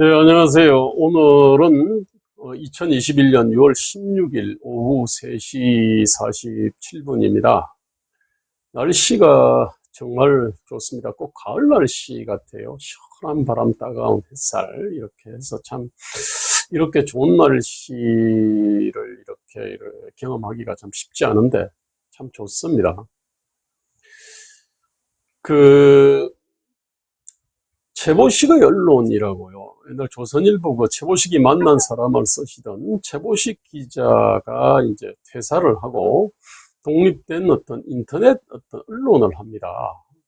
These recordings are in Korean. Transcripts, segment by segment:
네, 안녕하세요. 오늘은 2021년 6월 16일 오후 3시 47분입니다. 날씨가 정말 좋습니다. 꼭 가을 날씨 같아요. 시원한 바람, 따가운 햇살, 이렇게 해서 참, 이렇게 좋은 날씨를 이렇게 경험하기가 참 쉽지 않은데, 참 좋습니다. 그, 최보식의 언론이라고요. 옛날 조선일보 그 최보식이 만난 사람을 쓰시던 최보식 기자가 이제 퇴사를 하고 독립된 어떤 인터넷 어떤 언론을 합니다.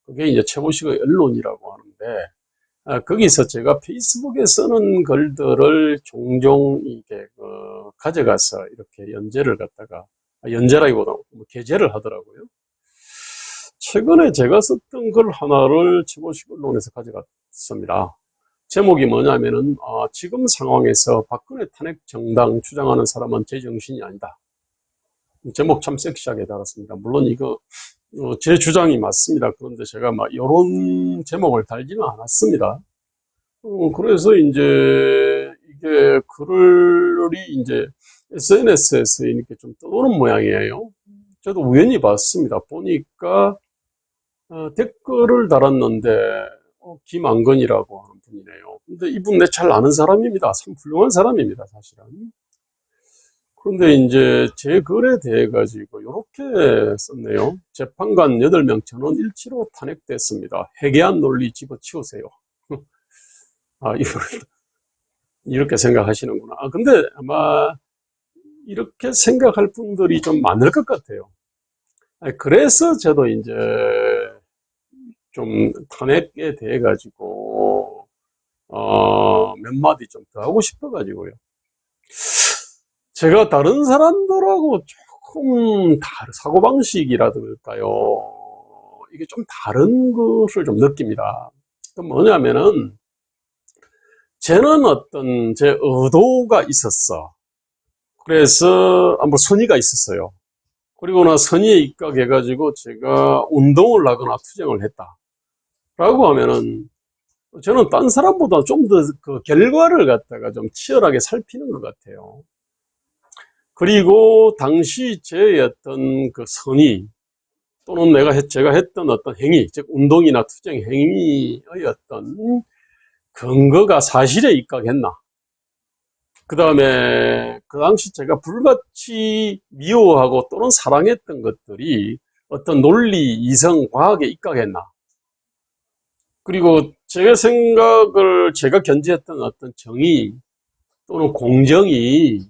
그게 이제 최보식의 언론이라고 하는데, 거기서 제가 페이스북에 쓰는 글들을 종종 이게 가져가서 이렇게 연재를 갖다가, 연재라기보다 뭐 게재를 하더라고요. 최근에 제가 썼던 글 하나를 최보식 언론에서 가져갔습니다. 제목이 뭐냐면은, 지금 상황에서 박근혜 탄핵 정당 주장하는 사람은 제정신이 아니다. 제목 참 섹시하게 달았습니다. 물론 이거 제 주장이 맞습니다. 그런데 제가 막 이런 제목을 달지는 않았습니다. 그래서 이제 이게 글이 이제 SNS에서 이렇게 좀 떠오른 모양이에요. 저도 우연히 봤습니다. 보니까 댓글을 달았는데 김안건이라고 하는 분이네요. 근데 이분 내 잘 아는 사람입니다. 참 훌륭한 사람입니다, 사실은. 그런데 이제 제 글에 대해 가지고 이렇게 썼네요. 재판관 8명 전원 일치로 탄핵됐습니다. 해괴한 논리 집어치우세요. 이렇게 생각하시는구나. 근데 아마 이렇게 생각할 분들이 좀 많을 것 같아요. 그래서 저도 이제 좀 탄핵에 대해 가지고 몇 마디 좀 더 하고 싶어 가지고요. 제가 다른 사람들하고 조금 사고방식이라든가요, 이게 좀 다른 것을 좀 느낍니다. 그 뭐냐면은, 쟤는 어떤 제 의도가 있었어. 그래서, 뭐 선의가 있었어요. 그리고 나 선의에 입각해가지고 제가 운동을 하거나 투쟁을 했다. 라고 하면은, 저는 딴 사람보다 좀 더 그 결과를 갖다가 좀 치열하게 살피는 것 같아요. 그리고 당시 제 어떤 그 선의 또는 제가 했던 어떤 행위, 즉 운동이나 투쟁 행위의 어떤 근거가 사실에 입각했나? 그 다음에 그 당시 제가 불같이 미워하고 또는 사랑했던 것들이 어떤 논리, 이성, 과학에 입각했나? 그리고 제가 견지했던 어떤 정의 또는 공정이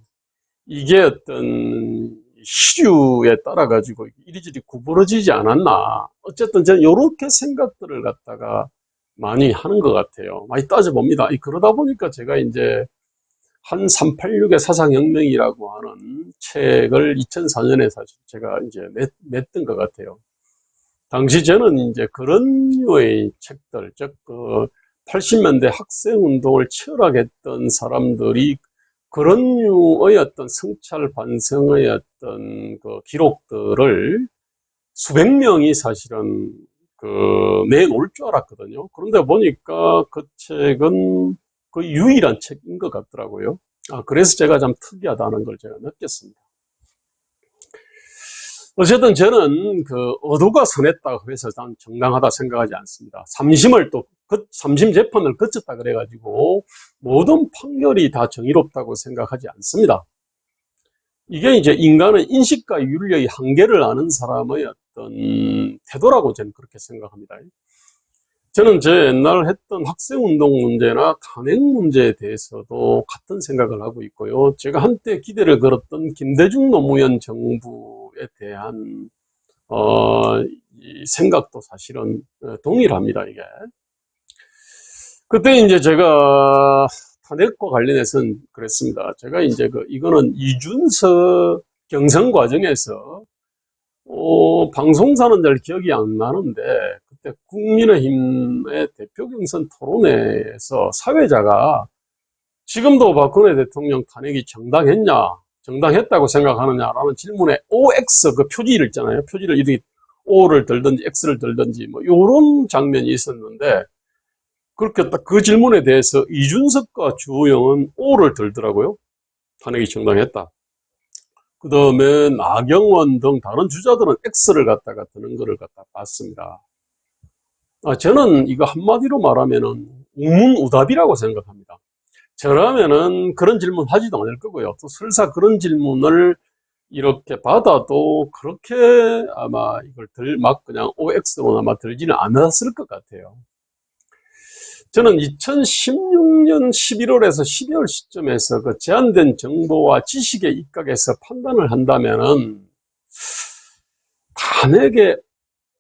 이게 어떤 시류에 따라 가지고 이리저리 구부러지지 않았나. 어쨌든 저는 이렇게 생각들을 갖다가 많이 하는 것 같아요. 많이 따져봅니다. 그러다 보니까 제가 이제 한 386의 사상혁명이라고 하는 책을 2004년에 사실 제가 이제 냈던 것 같아요. 당시 저는 이제 그런 류의 책들, 즉, 80년대 학생운동을 치열하게 했던 사람들이 그런 류의 어떤 성찰 반성의 어떤 그 기록들을 수백 명이 사실은 내놓을 줄 알았거든요. 그런데 보니까 그 책은 그 유일한 책인 것 같더라고요. 그래서 제가 참 특이하다는 걸 제가 느꼈습니다. 어쨌든 저는 그 의도가 선했다고 해서 난 정당하다 생각하지 않습니다. 삼심 재판을 거쳤다 그래가지고 모든 판결이 다 정의롭다고 생각하지 않습니다. 이게 이제 인간의 인식과 윤리의 한계를 아는 사람의 어떤 태도라고 저는 그렇게 생각합니다. 저는 제 옛날 했던 학생운동 문제나 탄핵 문제에 대해서도 같은 생각을 하고 있고요. 제가 한때 기대를 걸었던 김대중 노무현 정부에 대한 이 생각도 사실은 동일합니다, 이게. 그때 이제 제가 탄핵과 관련해서는 그랬습니다. 제가 이제 이거는 이준석 경선 과정에서 방송사는 잘 기억이 안 나는데 그때 국민의힘의 대표 경선 토론회에서 사회자가 지금도 박근혜 대통령 탄핵이 정당했다고 생각하느냐라는 질문에 OX 그 표지를 있잖아요. 표지를 이렇게 O를 들든지 X를 들든지 뭐 이런 장면이 있었는데 그렇게 딱 그 질문에 대해서 이준석과 주호영은 O를 들더라고요. 탄핵이 정당했다. 그 다음에 나경원 등 다른 주자들은 X를 갖다가 드는 거를 갖다 봤습니다. 저는 이거 한마디로 말하면은 우문우답이라고 생각합니다. 저라면은 그런 질문 하지도 않을 거고요. 또 설사 그런 질문을 이렇게 받아도 그렇게 아마 이걸 막 그냥 OX로 아마 들지는 않았을 것 같아요. 저는 2016년 11월에서 12월 시점에서 그 제한된 정보와 지식에 입각해서 판단을 한다면은 탄핵에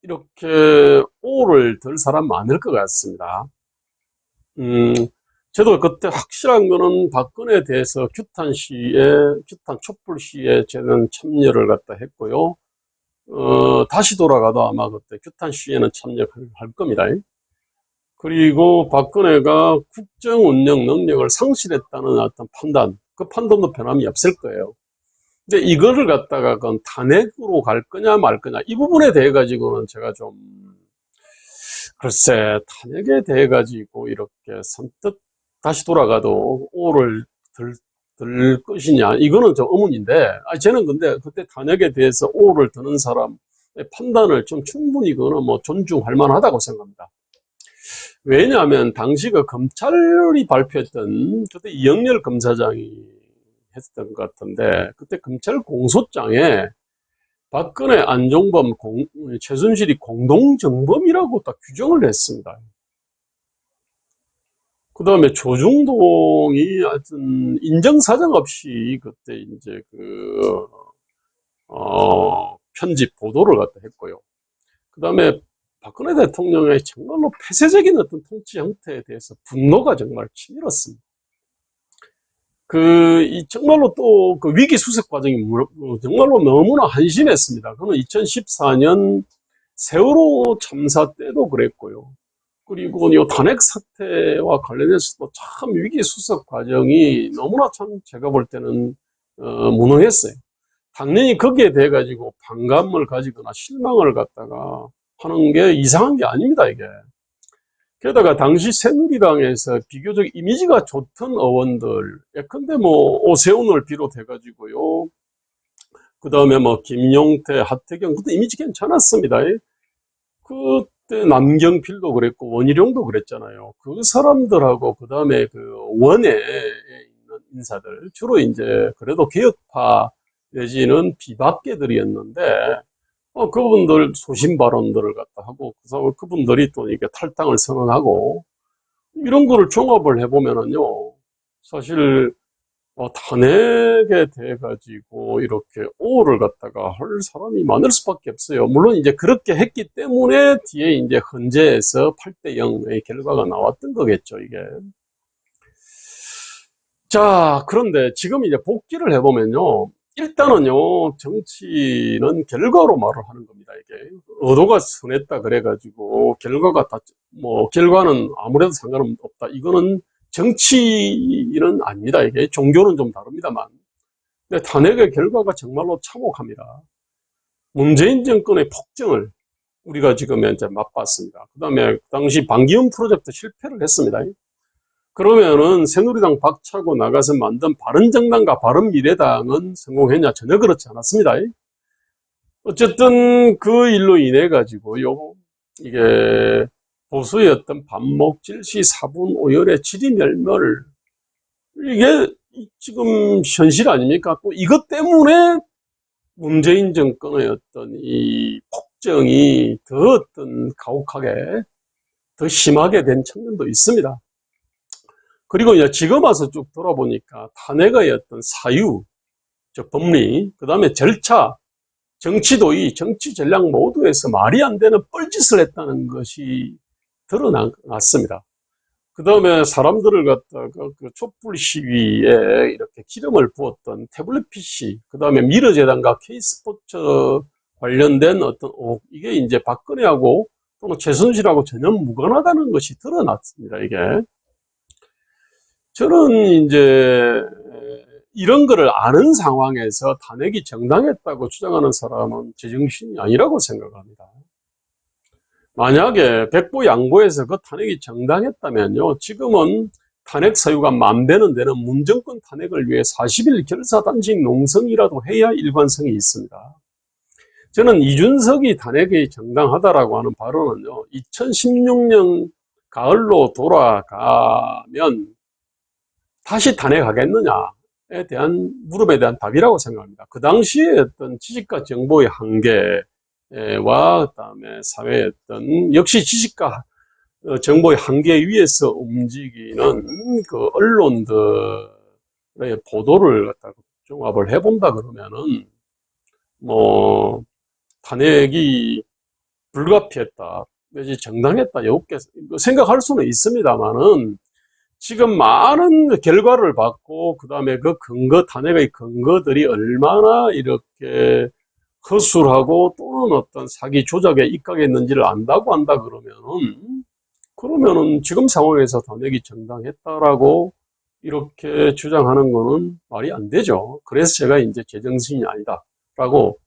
이렇게 O를 들 사람 많을 것 같습니다. 저도 그때 확실한 거는 박근혜에 대해서 규탄 촛불 시위에 저는 참여를 갖다 했고요. 다시 돌아가도 아마 그때 규탄 시위에는 참여할 겁니다. 그리고 박근혜가 국정 운영 능력을 상실했다는 어떤 판단, 그 판단도 변함이 없을 거예요. 근데 이거를 갖다가 그건 탄핵으로 갈 거냐 말 거냐, 이 부분에 대해 가지고는 제가 좀 글쎄, 탄핵에 대해 가지고 이렇게 선뜻 다시 돌아가도 O를 들 것이냐, 이거는 좀 의문인데, 저는 근데 그때 탄핵에 대해서 O를 드는 사람의 판단을 좀 충분히 그거는 뭐 존중할 만하다고 생각합니다. 왜냐하면 당시 그 검찰이 발표했던, 그때 이영렬 검사장이 했던 것 같은데, 그때 검찰 공소장에 박근혜, 안종범, 최순실이 공동정범이라고 딱 규정을 했습니다. 그 다음에 조중동이 하여튼 인정사정 없이 그때 이제 편집 보도를 갖다 했고요. 그 다음에 박근혜 대통령의 정말로 폐쇄적인 어떤 통치 형태에 대해서 분노가 정말 치밀었습니다. 정말로 또 그 위기 수습 과정이 정말로 너무나 한심했습니다. 그는 2014년 세월호 참사 때도 그랬고요. 그리고 이 탄핵 사태와 관련해서도 참 위기 수습 과정이 너무나 참 제가 볼 때는 무능했어요. 당연히 거기에 대해 가지고 반감을 가지거나 실망을 갖다가 하는 게 이상한 게 아닙니다, 이게. 게다가 당시 새누리당에서 비교적 이미지가 좋던 의원들, 예컨대 뭐 오세훈을 비롯해가지고요. 그 다음에 뭐 김용태, 하태경, 그때 이미지 괜찮았습니다. 그때 남경필도 그랬고 원희룡도 그랬잖아요. 그 사람들하고 그 다음에 그 원외에 있는 인사들, 주로 이제 그래도 개혁파 내지는 비박계들이었는데, 그분들 소신 발언들을 갖다 하고, 그분들이 또 이게 탈당을 선언하고, 이런 거를 종합을 해보면은요, 사실, 탄핵에 대해 가지고 이렇게 O를 갖다가 할 사람이 많을 수밖에 없어요. 물론 이제 그렇게 했기 때문에 뒤에 이제 헌재에서 8대 0의 결과가 나왔던 거겠죠, 이게. 자, 그런데 지금 이제 복귀를 해보면요. 일단은요, 정치는 결과로 말을 하는 겁니다, 이게. 의도가 선했다 그래가지고, 결과는 아무래도 상관없다. 이거는 정치는 아닙니다, 이게. 종교는 좀 다릅니다만. 근데 탄핵의 결과가 정말로 참혹합니다. 문재인 정권의 폭정을 우리가 지금 현재 맛봤습니다. 그 다음에 당시 반기문 프로젝트 실패를 했습니다. 그러면은 새누리당 박차고 나가서 만든 바른정당과 바른미래당은 성공했냐? 전혀 그렇지 않았습니다. 어쨌든 그 일로 인해 가지고요, 이게 보수의 어떤 반목, 질시, 사분, 오열의 지리멸멸, 이게 지금 현실 아닙니까? 또 이것 때문에 문재인 정권의 어떤 이 폭정이 더 어떤 가혹하게, 더 심하게 된 측면도 있습니다. 그리고 이제 지금 와서 쭉 돌아보니까 탄핵의 어떤 사유, 즉 법리, 그 다음에 절차, 정치도의, 정치 전략 모두에서 말이 안 되는 뻘짓을 했다는 것이 드러났습니다. 그 다음에 사람들을 갖다가 그 촛불 시위에 이렇게 기름을 부었던 태블릿 PC, 그 다음에 미르재단과 K스포츠 관련된 어떤 이게 이제 박근혜하고 또는 최순실하고 전혀 무관하다는 것이 드러났습니다, 이게. 저는 이제 이런 거를 아는 상황에서 탄핵이 정당했다고 주장하는 사람은 제정신이 아니라고 생각합니다. 만약에 백보 양보해서 그 탄핵이 정당했다면요, 지금은 탄핵 사유가 만배는 되는 문정권 탄핵을 위해 40일 결사단식 농성이라도 해야 일관성이 있습니다. 저는 이준석이 탄핵이 정당하다라고 하는 발언은요, 2016년 가을로 돌아가면 다시 탄핵하겠느냐에 대한 물음에 대한 답이라고 생각합니다. 그 당시에 어떤 지식과 정보의 한계와 그다음에 사회의 어떤 역시 지식과 정보의 한계 위에서 움직이는 그 언론들의 보도를 갖다가 종합을 해본다 그러면은 뭐 탄핵이 불가피했다 내지 정당했다 이렇게 생각할 수는 있습니다만은 지금 많은 결과를 받고 그다음에 그 근거 탄핵의 근거들이 얼마나 이렇게 허술하고 또는 어떤 사기 조작에 입각했는지를 안다고 한다 그러면은 지금 상황에서 탄핵이 정당했다라고 이렇게 주장하는 거는 말이 안 되죠. 그래서 제가 이제 제정신이 아니다라고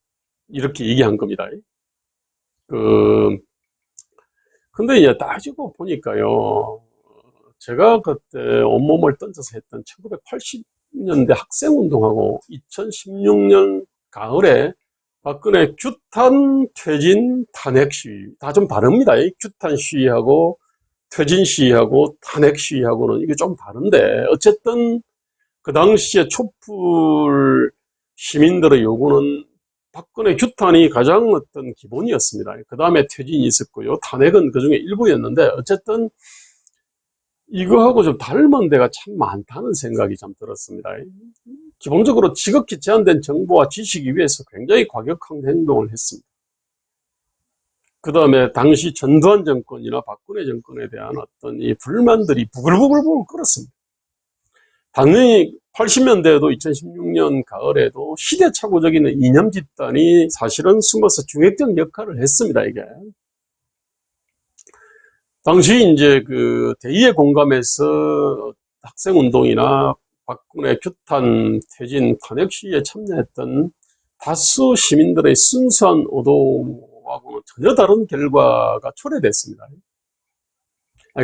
이렇게 얘기한 겁니다. 근데 이제 따지고 보니까요, 제가 그때 온몸을 던져서 했던 1980년대 학생운동하고 2016년 가을에 박근혜 규탄 퇴진 탄핵 시위, 다 좀 다릅니다. 규탄 시위하고 퇴진 시위하고 탄핵 시위하고는 이게 좀 다른데, 어쨌든 그 당시에 촛불 시민들의 요구는 박근혜 규탄이 가장 어떤 기본이었습니다. 그 다음에 퇴진이 있었고요. 탄핵은 그 중에 일부였는데, 어쨌든 이거하고 좀 닮은 데가 참 많다는 생각이 참 들었습니다. 기본적으로 지극히 제한된 정보와 지식이 위해서 굉장히 과격한 행동을 했습니다. 그 다음에 당시 전두환 정권이나 박근혜 정권에 대한 어떤 이 불만들이 부글부글 끓었습니다. 당연히 80년대에도 2016년 가을에도 시대착오적인 이념 집단이 사실은 숨어서 중핵적 역할을 했습니다, 이게. 당시 이제 그 대의에 공감해서 학생운동이나 박근혜 규탄, 퇴진, 탄핵 시위에 참여했던 다수 시민들의 순수한 의도하고는 전혀 다른 결과가 초래됐습니다.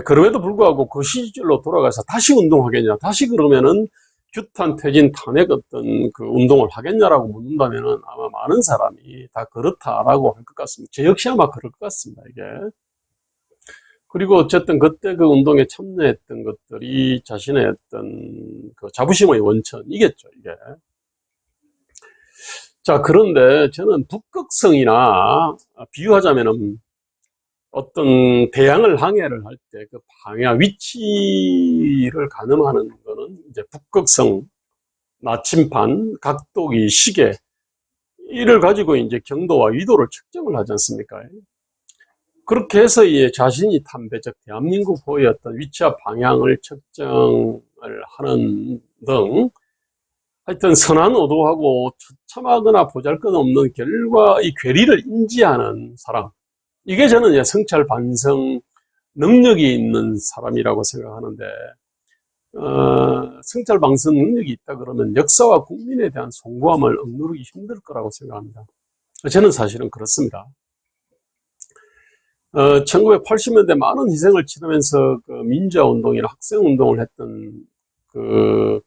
그럼에도 불구하고 그 시절로 돌아가서 다시 운동하겠냐, 다시 그러면은 규탄, 퇴진, 탄핵 어떤 그 운동을 하겠냐라고 묻는다면은 아마 많은 사람이 다 그렇다라고 할 것 같습니다. 저 역시 아마 그럴 것 같습니다, 이게. 그리고 어쨌든 그때 그 운동에 참여했던 것들이 자신의 어떤 그 자부심의 원천이겠죠, 이게. 자, 그런데 저는 북극성이나 비유하자면은 어떤 대양을 항해를 할 때 그 방향 위치를 가늠하는 거는 이제 북극성, 나침반, 각도기, 시계 이를 가지고 이제 경도와 위도를 측정을 하지 않습니까? 그렇게 해서 자신이 탄 즉 대한민국호의 어떤 위치와 방향을 측정을 하는 등 하여튼 선한 의도하고 처참하거나 보잘것없는 결과의 괴리를 인지하는 사람, 이게 저는 성찰 반성 능력이 있는 사람이라고 생각하는데, 성찰 반성 능력이 있다 그러면 역사와 국민에 대한 송구함을 억누르기 힘들 거라고 생각합니다. 저는 사실은 그렇습니다. 1980년대 많은 희생을 치르면서 그 민주화운동이나 학생운동을 했던 그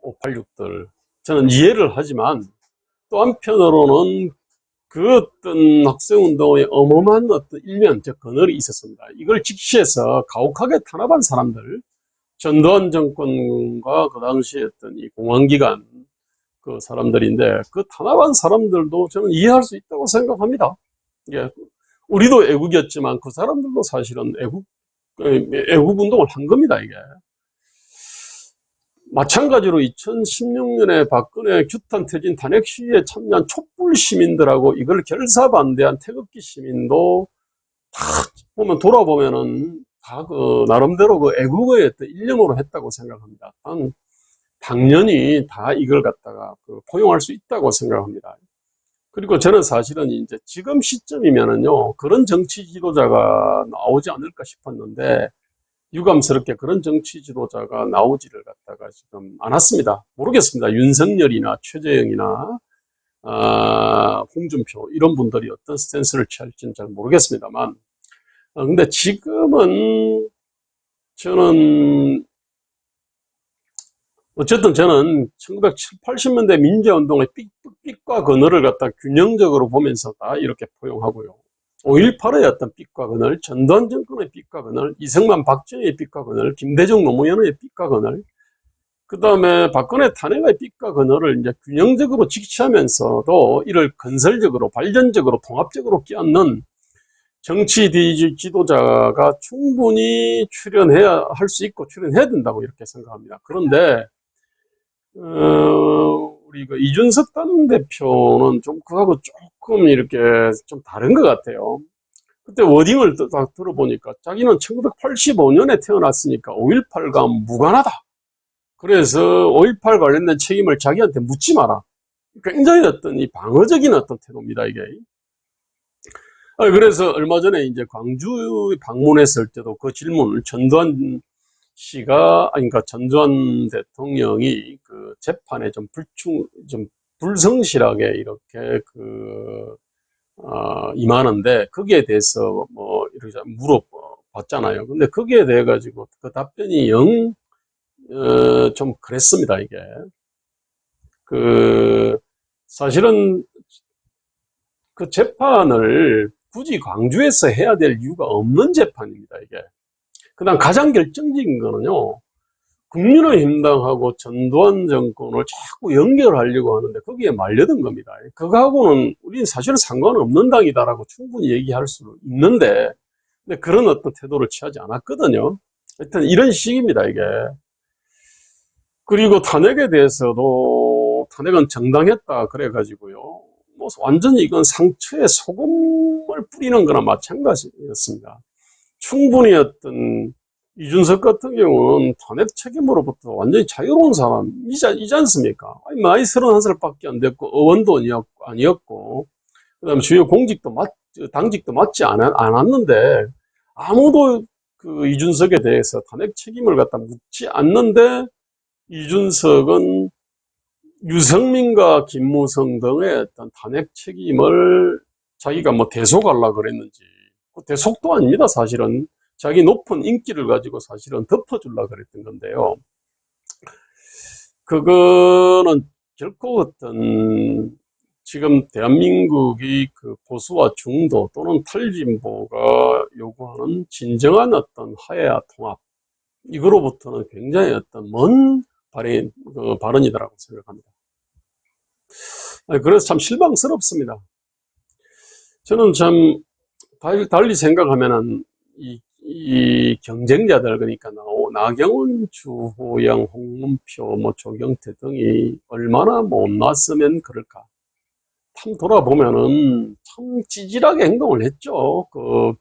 586들, 저는 이해를 하지만 또 한편으로는 그 어떤 학생운동의 어마어마한 어떤 일면, 즉 그늘이 있었습니다. 이걸 직시해서 가혹하게 탄압한 사람들, 전두환 정권과 그 당시에 어떤 이 공안기관 그 사람들인데, 그 탄압한 사람들도 저는 이해할 수 있다고 생각합니다. 예, 우리도 애국이었지만 그 사람들도 사실은 애국 운동을 한 겁니다, 이게. 마찬가지로 2016년에 박근혜 규탄 퇴진 탄핵 시위에 참여한 촛불 시민들하고 이걸 결사반대한 태극기 시민도 다 보면 돌아보면은 다 그 나름대로 그 애국의 어떤 일념으로 했다고 생각합니다. 당연히 다 이걸 갖다가 포용할 수 있다고 생각합니다. 그리고 저는 사실은 이제 지금 시점이면은요, 그런 정치 지도자가 나오지 않을까 싶었는데, 유감스럽게 그런 정치 지도자가 나오지를 갖다가 지금 않았습니다. 모르겠습니다. 윤석열이나 최재형이나 홍준표 이런 분들이 어떤 스탠스를 취할지는 잘 모르겠습니다만, 근데 지금은 저는 어쨌든 저는 1970, 80년대 민주화운동의 빛과 그늘을 갖다 균형적으로 보면서 다 이렇게 포용하고요. 5.18의 어떤 빛과 그늘, 전두환 정권의 빛과 그늘, 이승만 박정희의 빛과 그늘, 김대중 노무현의 빛과 그늘, 그 다음에 박근혜 탄핵의 빛과 그늘을 이제 균형적으로 직시하면서도 이를 건설적으로, 발전적으로, 통합적으로 끼얹는 정치 지도자가 충분히 출연해야 할 수 있고 출연해야 된다고 이렇게 생각합니다. 그런데 우리 그 이준석 당대표는 좀 그거하고 조금 이렇게 좀 다른 것 같아요. 그때 워딩을 딱 들어보니까 자기는 1985년에 태어났으니까 5.18과 무관하다. 그래서 5.18 관련된 책임을 자기한테 묻지 마라. 굉장히 어떤 이 방어적인 어떤 태도입니다, 이게. 그래서 얼마 전에 이제 광주 방문했을 때도 그 질문을 전두환 씨가, 아니, 그러니까 전두환 대통령이 그 재판에 좀 좀 불성실하게 이렇게 임하는데 거기에 대해서 뭐 이렇게 물어봤잖아요. 근데 거기에 대해 가지고 그 답변이 좀 그랬습니다, 이게. 사실은 그 재판을 굳이 광주에서 해야 될 이유가 없는 재판입니다, 이게. 그다음 가장 결정적인 거는요, 국민의힘당하고 전두환 정권을 자꾸 연결하려고 하는데 거기에 말려든 겁니다. 그거하고는 우리는 사실은 상관없는 당이다라고 충분히 얘기할 수 있는데, 근데 그런 어떤 태도를 취하지 않았거든요. 하여튼 이런 식입니다, 이게. 그리고 탄핵에 대해서도 탄핵은 정당했다 그래가지고요. 뭐 완전히 이건 상처에 소금을 뿌리는 거나 마찬가지였습니다. 충분히 어떤 이준석 같은 경우는 탄핵 책임으로부터 완전히 자유로운 사람이지 않습니까? 아니, 나이 31살밖에 안 됐고, 의원도 아니었고, 그 다음에 주요 당직도 맡지 않았는데, 아무도 그 이준석에 대해서 탄핵 책임을 갖다 묻지 않는데, 이준석은 유승민과 김무성 등의 어떤 탄핵 책임을 자기가 뭐 대속하려고 그랬는지, 대속도 아닙니다, 사실은. 자기 높은 인기를 가지고 사실은 덮어주려고 그랬던 건데요. 그거는 결코 어떤 지금 대한민국이 그 보수와 중도 또는 탈진보가 요구하는 진정한 어떤 화해와 통합, 이거로부터는 굉장히 어떤 먼 발언이다라고 생각합니다. 그래서 참 실망스럽습니다. 저는 참 달리 생각하면은 이 경쟁자들, 그러니까 나경원, 주호영, 홍문표, 뭐 조경태 등이 얼마나 못났으면 그럴까. 참 돌아보면은 참 찌질하게 행동을 했죠. 그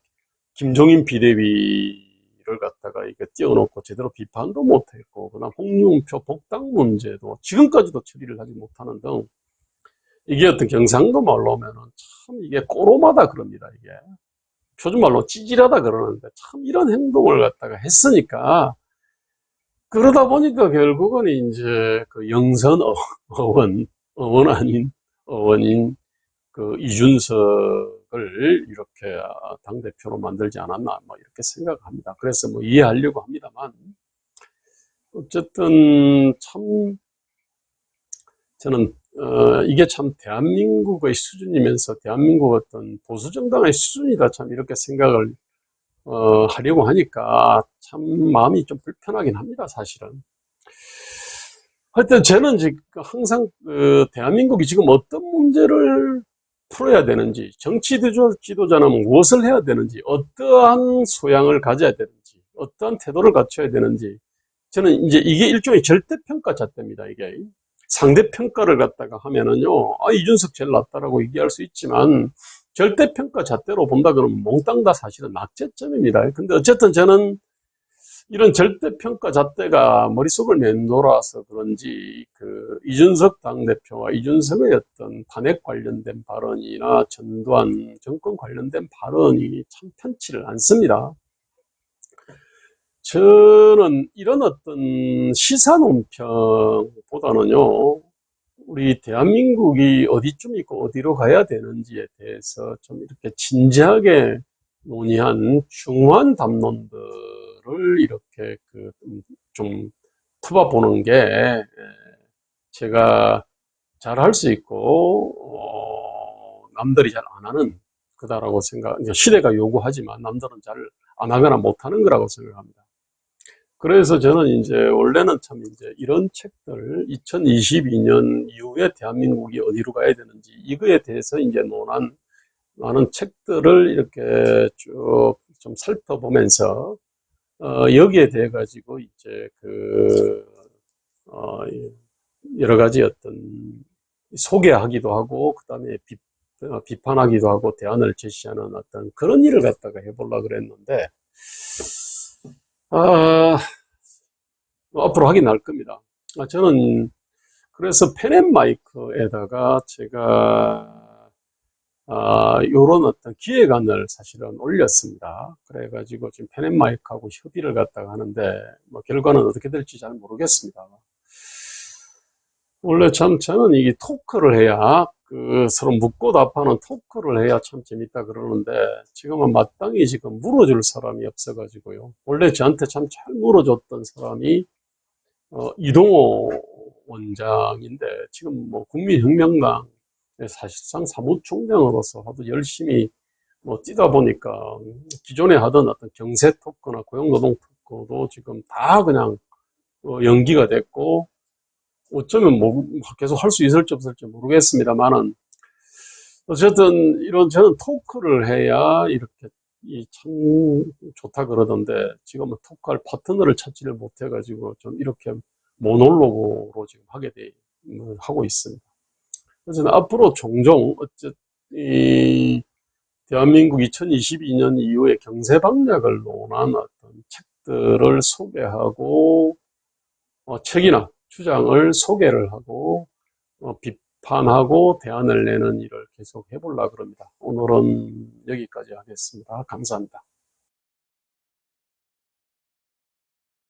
김종인 비대위를 갖다가 이게 띄워놓고 제대로 비판도 못했고, 그다음 홍준표 복당 문제도 지금까지도 처리를 하지 못하는 등, 이게 어떤 경상도 말로 하면은 참 이게 꼬로마다 그럽니다, 이게. 표준말로 찌질하다 그러는데 참 이런 행동을 갖다가 했으니까, 그러다 보니까 결국은 이제 그 영선 어원 아닌 어원인 그 이준석을 이렇게 당대표로 만들지 않았나, 뭐 이렇게 생각합니다. 그래서 뭐 이해하려고 합니다만, 어쨌든 참 저는 이게 참 대한민국의 수준이면서 대한민국 어떤 보수정당의 수준이다, 참 이렇게 생각을 하려고 하니까 참 마음이 좀 불편하긴 합니다, 사실은. 하여튼 저는 지금 항상 대한민국이 지금 어떤 문제를 풀어야 되는지, 정치 지도자는 무엇을 해야 되는지, 어떠한 소양을 가져야 되는지, 어떠한 태도를 갖춰야 되는지, 저는 이제 이게 일종의 절대평가 잣대입니다, 이게. 상대평가를 갖다가 하면은요, 이준석 제일 낫다라고 얘기할 수 있지만, 절대평가 잣대로 본다 그러면 몽땅 다 사실은 낙제점입니다. 근데 어쨌든 저는 이런 절대평가 잣대가 머릿속을 맴돌아서 그런지, 그 이준석 당대표와 이준석의 어떤 탄핵 관련된 발언이나 전두환 정권 관련된 발언이 참 편치를 않습니다. 저는 이런 어떤 시사 논평보다는요, 우리 대한민국이 어디쯤 있고 어디로 가야 되는지에 대해서 좀 이렇게 진지하게 논의한 중요한 담론들을 이렇게 좀 풀어보는 게 제가 잘 할 수 있고 남들이 잘 안 하는 거다라고 시대가 요구하지만 남들은 잘 안 하거나 못하는 거라고 생각합니다. 그래서 저는 이제 원래는 참 이제 이런 책들 2022년 이후에 대한민국이 어디로 가야 되는지 이거에 대해서 이제 논하는 책들을 이렇게 쭉 좀 살펴보면서 여기에 대해 가지고 이제 여러 가지 어떤 소개하기도 하고 그다음에 비판하기도 하고 대안을 제시하는 어떤 그런 일을 갖다가 해보려고 그랬는데 앞으로 하긴 할 겁니다. 저는 그래서 펜앤마이크에다가 제가 요런 어떤 기획안을 사실은 올렸습니다. 그래가지고 지금 펜앤마이크하고 협의를 갖다가 하는데 뭐 결과는 어떻게 될지 잘 모르겠습니다. 원래 참 저는 이게 토크를 해야 서로 묻고 답하는 토크를 해야 참 재밌다 그러는데 지금은 마땅히 지금 물어줄 사람이 없어가지고요. 원래 저한테 참 잘 물어줬던 사람이 이동호 원장인데 지금 뭐 국민혁명당 사실상 사무총장으로서 하도 열심히 뭐 뛰다 보니까 기존에 하던 어떤 경제 토크나 고용노동 토크도 지금 다 그냥 연기가 됐고 어쩌면 뭐 계속 할 수 있을지 없을지 모르겠습니다만은 어쨌든 이런 저는 토크를 해야 이렇게 참 좋다 그러던데 지금은 토크할 파트너를 찾지를 못해가지고 좀 이렇게 모놀로그로 지금 하고 있습니다. 그래서 앞으로 종종 이 대한민국 2022년 이후에 경제 방향을 논한 어떤 책들을 소개하고 책이나 주장을 소개를 하고 비판하고 대안을 내는 일을 계속 해보려고 합니다. 오늘은 여기까지 하겠습니다. 감사합니다.